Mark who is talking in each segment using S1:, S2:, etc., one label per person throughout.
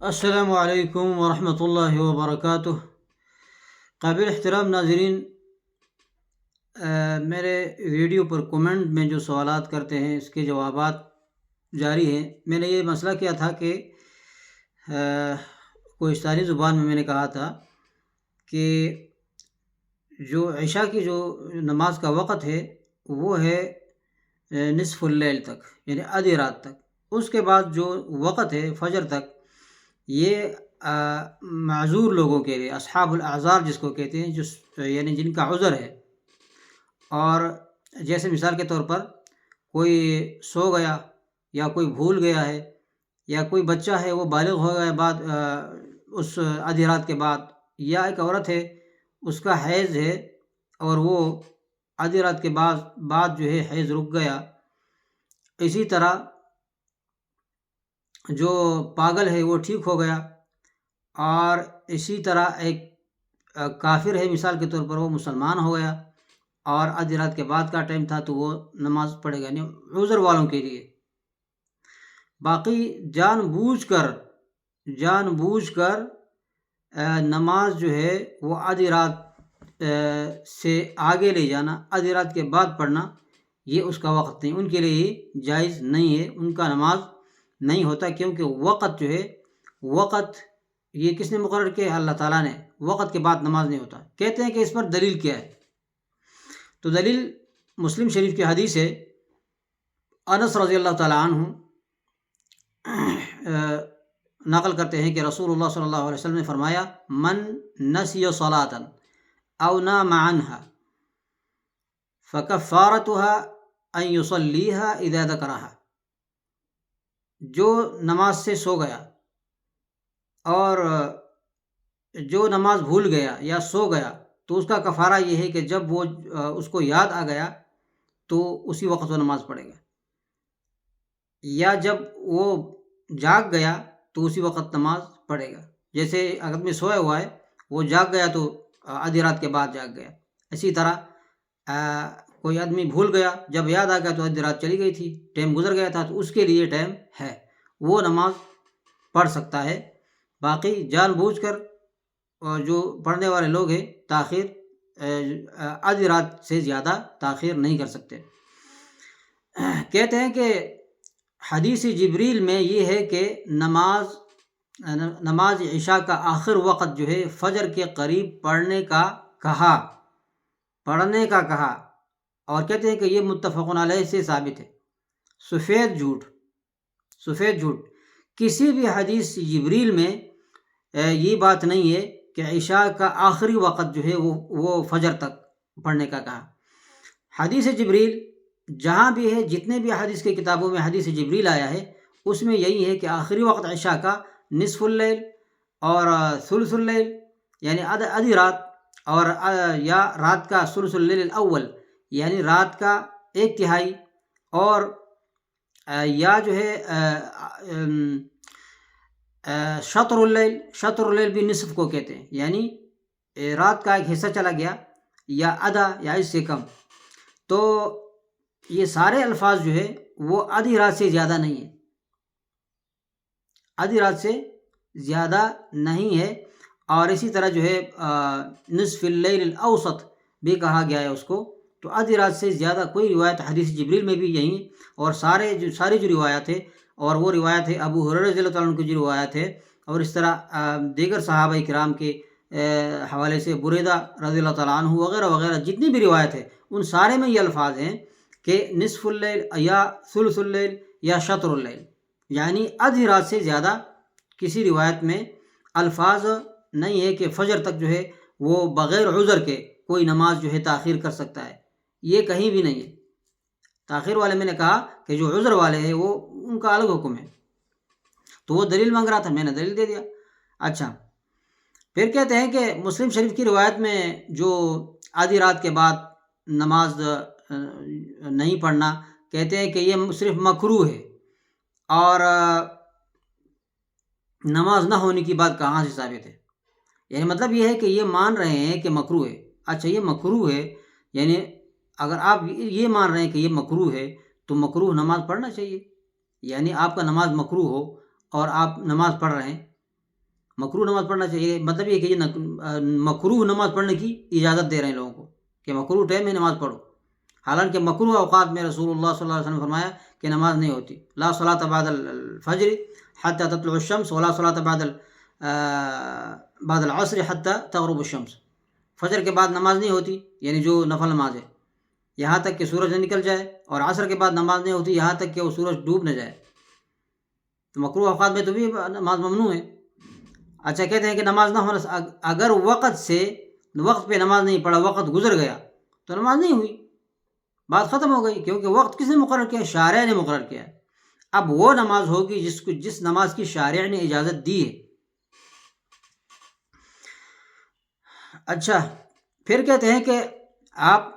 S1: السلام علیکم ورحمۃ اللہ وبرکاتہ۔ قابل احترام ناظرین، میرے ویڈیو پر کومنٹ میں جو سوالات کرتے ہیں اس کے جوابات جاری ہیں۔ میں نے یہ مسئلہ کیا تھا کہ کوہستانی زبان میں نے کہا تھا کہ جو عشاء کی جو نماز کا وقت ہے وہ ہے نصف اللیل تک، یعنی آدھی رات تک۔ اس کے بعد جو وقت ہے فجر تک، یہ معذور لوگوں کے لیے، اصحاب الاعذار جس کو کہتے ہیں، یعنی جن کا عذر ہے۔ اور جیسے مثال کے طور پر کوئی سو گیا، یا کوئی بھول گیا ہے، یا کوئی بچہ ہے وہ بالغ ہو گیا بعد اس آدھی رات کے بعد، یا ایک عورت ہے اس کا حیض ہے اور وہ آدھی رات کے بعد جو ہے حیض رک گیا۔ اسی طرح جو پاگل ہے وہ ٹھیک ہو گیا، اور اسی طرح ایک کافر ہے مثال کے طور پر، وہ مسلمان ہو گیا اور آدھی رات کے بعد کا ٹائم تھا تو وہ نماز پڑھے گا، یعنی عذر والوں کے لیے۔ باقی جان بوجھ کر نماز جو ہے وہ آدھی رات سے آگے لے جانا، آدھی رات کے بعد پڑھنا، یہ اس کا وقت نہیں، ان کے لیے یہ جائز نہیں ہے، ان کا نماز نہیں ہوتا۔ کیونکہ وقت جو ہے، وقت یہ کس نے مقرر کیا؟ اللہ تعالیٰ نے۔ وقت کے بعد نماز نہیں ہوتا۔ کہتے ہیں کہ اس پر دلیل کیا ہے؟ تو دلیل مسلم شریف کی حدیث ہے، انس رضی اللہ تعالیٰ عنہ نقل کرتے ہیں کہ رسول اللہ صلی اللہ علیہ وسلم نے فرمایا، من نسی صلاۃ او نام عنها فکفارتها ان یصلیها اذا ذکرها۔ جو نماز سے سو گیا اور جو نماز بھول گیا یا سو گیا، تو اس کا کفارہ یہ ہے کہ جب وہ اس کو یاد آ گیا تو اسی وقت وہ نماز پڑھے گا، یا جب وہ جاگ گیا تو اسی وقت نماز پڑھے گا۔ جیسے اگر آدمی سویا ہوا ہے، وہ جاگ گیا تو آدھی رات کے بعد جاگ گیا۔ اسی طرح کوئی آدمی بھول گیا، جب یاد آ گیا تو آدھی رات چلی گئی تھی، ٹائم گزر گیا تھا، تو اس کے لیے ٹائم ہے، وہ نماز پڑھ سکتا ہے۔ باقی جان بوجھ کر جو پڑھنے والے لوگ ہیں، تاخیر آدھی رات سے زیادہ تاخیر نہیں کر سکتے۔ کہتے ہیں کہ حدیث جبریل میں یہ ہے کہ نماز عشاء کا آخر وقت جو ہے فجر کے قریب پڑھنے کا کہا، اور کہتے ہیں کہ یہ متفق علیہ سے ثابت ہے۔ سفید جھوٹ کسی بھی حدیث جبریل میں یہ بات نہیں ہے کہ عشاء کا آخری وقت جو ہے وہ فجر تک پڑھنے کا کہا۔ حدیث جبریل جہاں بھی ہے، جتنے بھی حدیث کی کتابوں میں حدیث جبریل آیا ہے، اس میں یہی ہے کہ آخری وقت عشاء کا نصف اللیل اور ثلث اللیل، یعنی آدھی رات، اور یا رات کا ثلث اللیل الاول، یعنی رات کا ایک تہائی، اور یا جو ہے شطر اللیل بھی نصف کو کہتے ہیں، یعنی رات کا ایک حصہ چلا گیا، یا آدھا یا اس سے کم۔ تو یہ سارے الفاظ جو ہے وہ آدھی رات سے زیادہ نہیں ہے، آدھی رات سے زیادہ نہیں ہے۔ اور اسی طرح جو ہے نصف اللیل الاوسط بھی کہا گیا ہے اس کو۔ تو آدھی رات سے زیادہ کوئی روایت حدیث جبریل میں بھی یہی، اور ساری جو روایت ہے، اور وہ روایت ہے ابو ہریرہ رضی اللہ تعالیٰ عنہ کی جو روایت ہے، اور اس طرح دیگر صحابہ کرام کے حوالے سے بریدہ رضی اللہ تعالیٰ عنہ وغیرہ وغیرہ جتنی بھی روایت ہے، ان سارے میں یہ الفاظ ہیں کہ نصف اللیل یا ثلث اللیل یا شطر اللیل، یعنی آدھی رات سے زیادہ کسی روایت میں الفاظ نہیں ہے کہ فجر تک جو ہے وہ بغیر عذر کے کوئی نماز جو ہے تاخیر کر سکتا ہے، یہ کہیں بھی نہیں ہے۔ تاخیر والے میں نے کہا کہ جو عذر والے ہیں وہ ان کا الگ حکم ہے۔ تو وہ دلیل مانگ رہا تھا، میں نے دلیل دے دیا۔ اچھا، پھر کہتے ہیں کہ مسلم شریف کی روایت میں جو آدھی رات کے بعد نماز نہیں پڑھنا، کہتے ہیں کہ یہ صرف مکروہ ہے، اور نماز نہ ہونے کی بات کہاں سے ثابت ہے؟ یعنی مطلب یہ ہے کہ یہ مان رہے ہیں کہ مکروہ ہے۔ اچھا، یہ مکروہ ہے، یعنی اگر آپ یہ مان رہے ہیں کہ یہ مکروہ ہے تو مکروہ نماز پڑھنا چاہیے۔ یعنی آپ کا نماز مکروہ ہو اور آپ نماز پڑھ رہے ہیں مکروہ نماز پڑھنا چاہیے، مطلب یہ کہ یہ مکروہ نماز پڑھنے کی اجازت دے رہے ہیں لوگوں کو کہ مکروہ ٹائم میں نماز پڑھو، حالانکہ مکروہ اوقات میں رسول اللہ صلی اللہ علیہ وسلم نے فرمایا کہ نماز نہیں ہوتی، لا صلاۃ بعد الفجر حتی تطلع الشمس ولا صلاۃ بعد العصر حتی تغرب الشمس، فجر کے بعد نماز نہیں ہوتی یعنی جو نفل نماز ہے یہاں تک کہ سورج نہ نکل جائے، اور عصر کے بعد نماز نہیں ہوتی یہاں تک کہ وہ سورج ڈوب نہ جائے، تو مکروہ اوقات میں تو بھی نماز ممنوع ہے۔ اچھا کہتے ہیں کہ نماز نہ ہونا، اگر وقت پہ نماز نہیں پڑھا، وقت گزر گیا تو نماز نہیں ہوئی، بات ختم ہو گئی، کیونکہ وقت کس نے مقرر کیا ہے؟ شارع نے مقرر کیا ہے۔ اب وہ نماز ہوگی جس نماز کی شارع نے اجازت دی ہے۔ اچھا پھر کہتے ہیں کہ آپ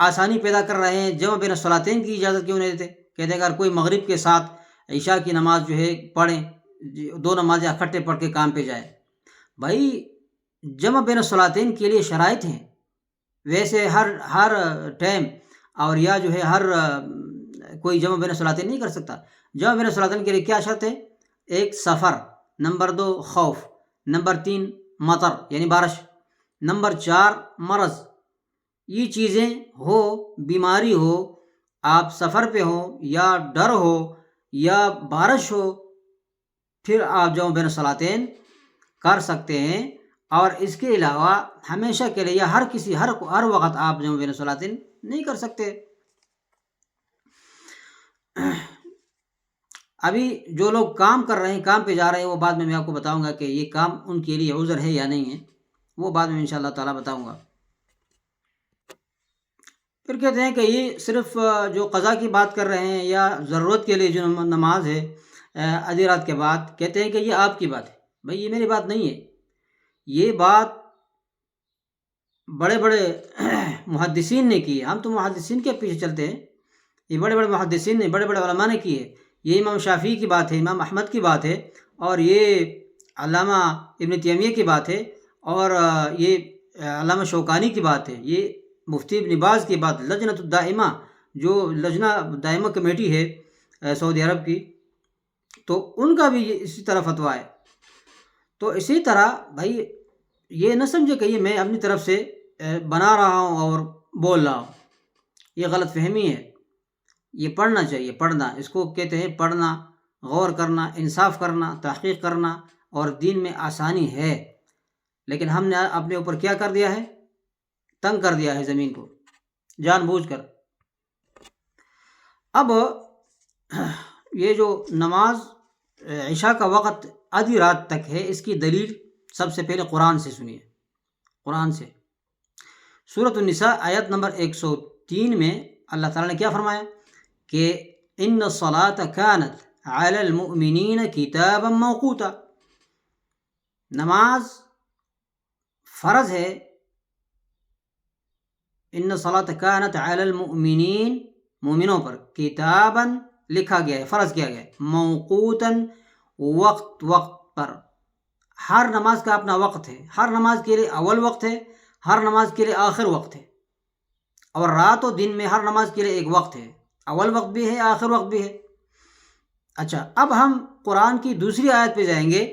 S1: آسانی پیدا کر رہے ہیں، جمع بین الصلاتین کی اجازت کیوں نہیں دیتے؟ کہتے ہیں اگر کوئی مغرب کے ساتھ عشاء کی نماز جو ہے پڑھیں، دو نمازیں اکٹھے پڑھ کے کام پہ جائے، بھائی جمع بین الصلاتین کے لیے شرائط ہیں، ویسے ہر ٹائم اور یا جو ہے ہر کوئی جمع بین الصلاتین نہیں کر سکتا۔ جمع بین الصلاتین کے لیے کیا شرط ہے؟ ایک سفر، نمبر 2 خوف، نمبر 3 مطر یعنی بارش، نمبر 4 مرض، یہ چیزیں ہو، بیماری ہو، آپ سفر پہ ہو یا ڈر ہو یا بارش ہو، پھر آپ جمع بین الصلاتین کر سکتے ہیں۔ اور اس کے علاوہ ہمیشہ کے لیے یا ہر وقت آپ جمع بین الصلاتین نہیں کر سکتے۔ ابھی جو لوگ کام کر رہے ہیں، کام پہ جا رہے ہیں، وہ بعد میں آپ کو بتاؤں گا کہ یہ کام ان کے لیے عذر ہے یا نہیں ہے، وہ بعد میں انشاءاللہ تعالیٰ بتاؤں گا۔ پھر کہتے ہیں کہ یہ صرف جو قضا کی بات کر رہے ہیں یا ضرورت کے لیے جو نماز ہے آدھی رات کے بعد، کہتے ہیں کہ یہ آپ کی بات ہے، بھائی یہ میری بات نہیں ہے، یہ بات بڑے بڑے محدثین نے کی ہے، ہم تو محدثین کے پیچھے چلتے ہیں، یہ بڑے بڑے محدثین نے، بڑے بڑے علماء نے کی ہے، یہ امام شافعی کی بات ہے، امام احمد کی بات ہے، اور یہ علامہ ابن تیمیہ کی بات ہے، اور یہ علامہ شوکانی کی بات ہے، یہ مفتی ابن باز کی بات، لجنۃ الدائمہ جو لجنہ دائمہ کمیٹی ہے سعودی عرب کی، تو ان کا بھی اسی طرح فتویٰ ہے۔ تو اسی طرح بھائی یہ نہ سمجھے کہ یہ میں اپنی طرف سے بنا رہا ہوں اور بول رہا ہوں، یہ غلط فہمی ہے۔ یہ پڑھنا چاہیے، پڑھنا اس کو کہتے ہیں پڑھنا، غور کرنا، انصاف کرنا، تحقیق کرنا، اور دین میں آسانی ہے، لیکن ہم نے اپنے اوپر کیا کر دیا ہے؟ تنگ کر دیا ہے زمین کو جان بوجھ کر۔ اب یہ جو نماز عشاء کا وقت آدھی رات تک ہے، اس کی دلیل سب سے پہلے قرآن سے سنیے، قرآن سے۔ سورۃ النساء آیت نمبر 103 میں اللہ تعالیٰ نے کیا فرمایا کہ ان الصلاۃ کانت علی المؤمنین کتابا موقوتا، نماز فرض ہے، ان الصلاۃ کانت علی المؤمنین، مومنوں پر، کتابا لکھا گیا ہے، فرض کیا گیا ہے، موقوتا وقت پر، ہر نماز کا اپنا وقت ہے، ہر نماز کے لیے اول وقت ہے، ہر نماز کے لیے آخر وقت ہے، اور رات و دن میں ہر نماز کے لیے ایک وقت ہے، اول وقت بھی ہے، آخر وقت بھی ہے۔ اچھا اب ہم قرآن کی دوسری آیت پہ جائیں گے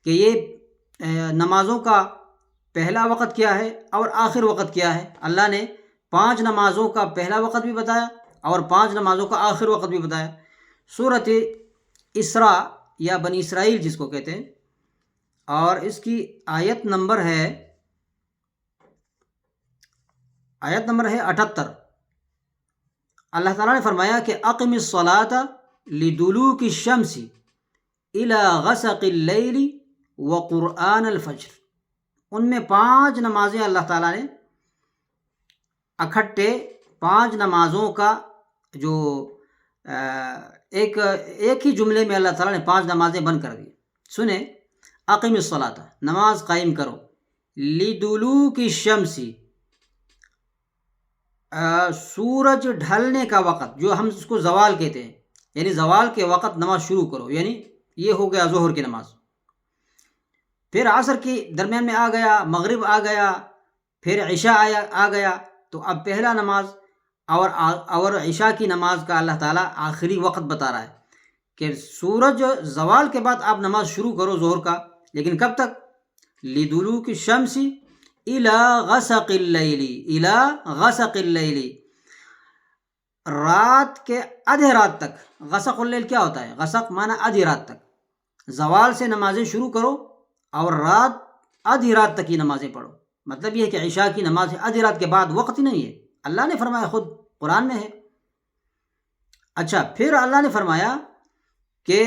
S1: کہ یہ نمازوں کا پہلا وقت کیا ہے اور آخر وقت کیا ہے۔ اللہ نے 5 نمازوں کا پہلا وقت بھی بتایا اور 5 نمازوں کا آخر وقت بھی بتایا۔ سورۃ اسراء یا بنی اسرائیل جس کو کہتے ہیں، اور اس کی آیت نمبر ہے 78۔ اللہ تعالیٰ نے فرمایا کہ اقم الصلاۃ لدلوک الشمس الی غسق اللیل وقرآن الفجر، ان میں 5 نمازیں اللہ تعالیٰ نے اکٹھے 5 نمازوں کا جو ایک ہی جملے میں اللہ تعالیٰ نے 5 نمازیں بند کر دی۔ سنیں، اقم الصلاۃ، نماز قائم کرو، لدلوک الشمس، سورج ڈھلنے کا وقت، جو ہم اس کو زوال کہتے ہیں، یعنی زوال کے وقت نماز شروع کرو، یعنی یہ ہو گیا ظہر کی نماز، پھر عصر کی درمیان میں آ گیا، مغرب آ گیا، پھر عشاء آ گیا، تو اب پہلا نماز اور عشاء کی نماز کا اللہ تعالیٰ آخری وقت بتا رہا ہے کہ سورج زوال کے بعد آپ نماز شروع کرو ظہر کا، لیکن کب تک؟ لدلوک الشمس الی غسق اللیل، الی غسق اللیل، رات کے آدھے رات تک۔ غسق اللیل کیا ہوتا ہے؟ غسق معنی آدھی رات تک، زوال سے نمازیں شروع کرو اور رات آدھی رات تک کی نمازیں پڑھو۔ مطلب یہ ہے کہ عشاء کی نماز آدھی رات کے بعد وقت ہی نہیں ہے، اللہ نے فرمایا، خود قرآن میں ہے۔ اچھا، پھر اللہ نے فرمایا کہ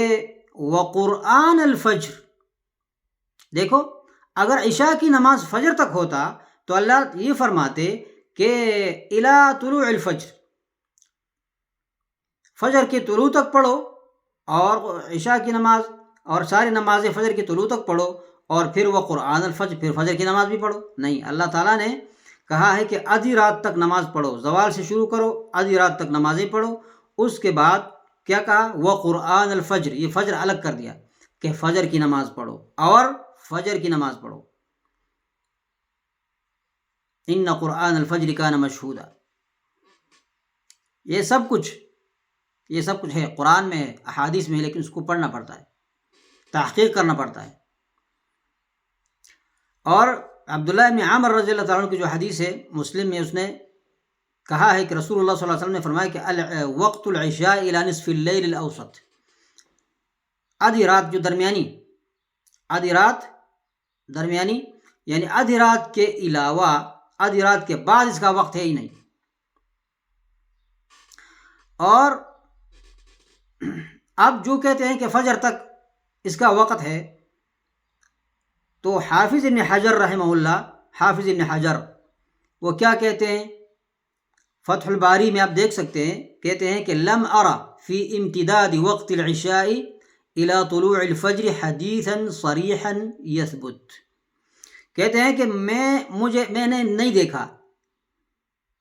S1: وقرآن الفجر، دیکھو اگر عشاء کی نماز فجر تک ہوتا تو اللہ یہ فرماتے کہ الی طلوع الفجر، فجر کے طلوع تک پڑھو، اور عشاء کی نماز اور ساری نمازیں فجر کے طلوع تک پڑھو، اور پھر وہ قرآن الفجر، پھر فجر کی نماز بھی پڑھو۔ نہیں، اللہ تعالیٰ نے کہا ہے کہ آدھی رات تک نماز پڑھو، زوال سے شروع کرو، آدھی رات تک نمازیں پڑھو۔ اس کے بعد کیا کہا؟ وہ قرآن الفجر، یہ فجر الگ کر دیا کہ فجر کی نماز پڑھو اور فجر کی نماز پڑھو۔ ان قرآن الفجر کان مشہودا، یہ سب کچھ ہے، قرآن میں ہے، احادیث میں ہے، لیکن اس کو پڑھنا پڑتا ہے، تحقیق کرنا پڑتا ہے۔ اور عبداللہ ابن عامر رضی اللہ تعالیٰ عنہ کی جو حدیث ہے مسلم میں، اس نے کہا ہے کہ رسول اللہ صلی اللہ علیہ وسلم نے فرمایا کہ وقت العشاء الی نصف اللیل الاوسط، آدھی رات جو درمیانی، آدھی رات درمیانی یعنی آدھی رات کے علاوہ، آدھی رات کے بعد اس کا وقت ہے ہی نہیں۔ اور اب جو کہتے ہیں کہ فجر تک اس کا وقت ہے، تو حافظ ابن حجر رحمہ اللہ، حافظ ابن حجر وہ کیا کہتے ہیں؟ فتح الباری میں آپ دیکھ سکتے ہیں، کہتے ہیں کہ لم ارى فی امتداد وقت العشاء الى طلوع الفجر حدیثا صریحا یثبت، کہتے ہیں کہ میں نے نہیں دیکھا،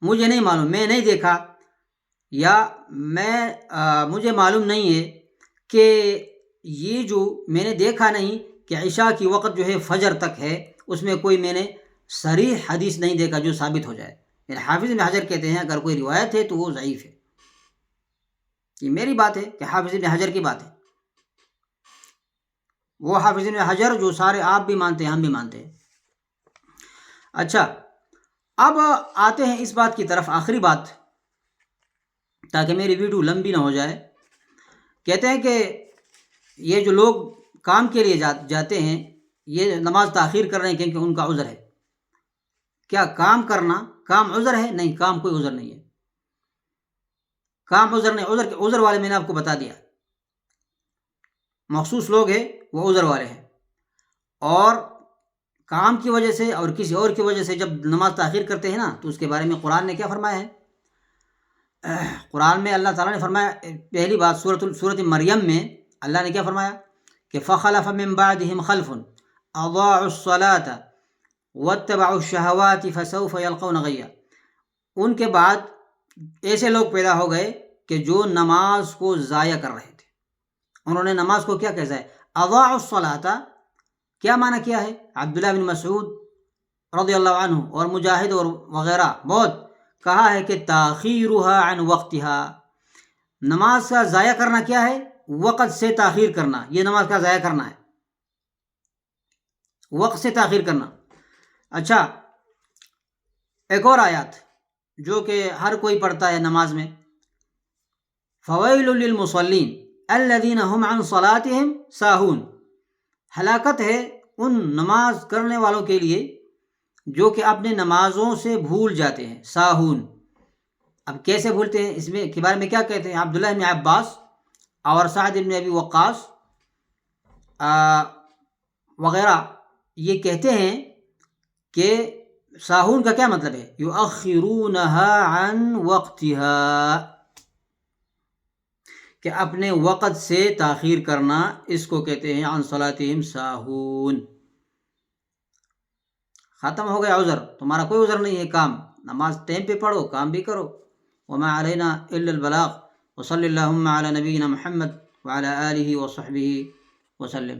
S1: مجھے نہیں معلوم، میں نہیں دیکھا یا مجھے معلوم نہیں ہے کہ یہ جو میں نے دیکھا نہیں کہ عشاء کی وقت جو ہے فجر تک ہے، اس میں کوئی میں نے صریح حدیث نہیں دیکھا جو ثابت ہو جائے۔ یعنی حافظ ابن حجر کہتے ہیں اگر کوئی روایت ہے تو وہ ضعیف ہے۔ یہ میری بات ہے کہ حافظ ابن حجر کی بات ہے، وہ حافظ ابن حجر جو سارے آپ بھی مانتے ہیں، ہم بھی مانتے ہیں۔ اچھا، اب آتے ہیں اس بات کی طرف، آخری بات، تاکہ میری ویڈیو لمبی نہ ہو جائے۔ کہتے ہیں کہ یہ جو لوگ کام کے لیے جاتے ہیں، یہ نماز تاخیر کر رہے ہیں کیونکہ ان کا عذر ہے۔ کیا کام کرنا کام عذر ہے؟ نہیں، کام کوئی عذر نہیں ہے، کام عذر نہیں۔ عذر والے میں نے آپ کو بتا دیا، مخصوص لوگ ہیں وہ عذر والے ہیں، اور کام کی وجہ سے اور کسی اور کی وجہ سے جب نماز تاخیر کرتے ہیں نا، تو اس کے بارے میں قرآن نے کیا فرمایا ہے؟ قرآن میں اللہ تعالیٰ نے فرمایا، پہلی بات سورۃ مریم میں اللہ نے کیا فرمایا کہ فخلف من بعدهم خلف اضاعوا الصلاة واتبعوا الشهوات فسوف يلقون غیا، ان کے بعد ایسے لوگ پیدا ہو گئے کہ جو نماز کو ضائع کر رہے تھے، انہوں نے نماز کو کیا کہا ہے؟ اضاعوا الصلاة، کیا معنی کیا ہے؟ عبداللہ بن مسعود رضی اللہ عنہ اور مجاہد اور وغیرہ بہت کہا ہے کہ تاخیرها عن وقتها، نماز کا ضائع کرنا کیا ہے؟ وقت سے تاخیر کرنا، یہ نماز کا ضائع کرنا ہے، وقت سے تاخیر کرنا۔ اچھا، ایک اور آیات جو کہ ہر کوئی پڑھتا ہے نماز میں، فویل للمصلین الذین هم عن صلاتهم ساہون، ہلاکت ہے ان نماز کرنے والوں کے لیے جو کہ اپنے نمازوں سے بھول جاتے ہیں، ساہون۔ اب کیسے بھولتے ہیں؟ اس میں کے بارے میں کیا کہتے ہیں؟ عبداللہ بن عباس اور سعد بن ابی وقاص وغیرہ یہ کہتے ہیں کہ ساہون کا کیا مطلب ہے؟ یؤخرونها عن وقتها، کہ اپنے وقت سے تاخیر کرنا، اس کو کہتے ہیں عن صلاتہم ساہون۔ ختم ہو گیا عذر، تمہارا کوئی عذر نہیں ہے، کام نماز ٹائم پہ پڑھو، کام بھی کرو۔ وما علینا الا البلاغ، وصلی اللہم علی نبینا محمد وعلی آلہ وصحبہ وسلم۔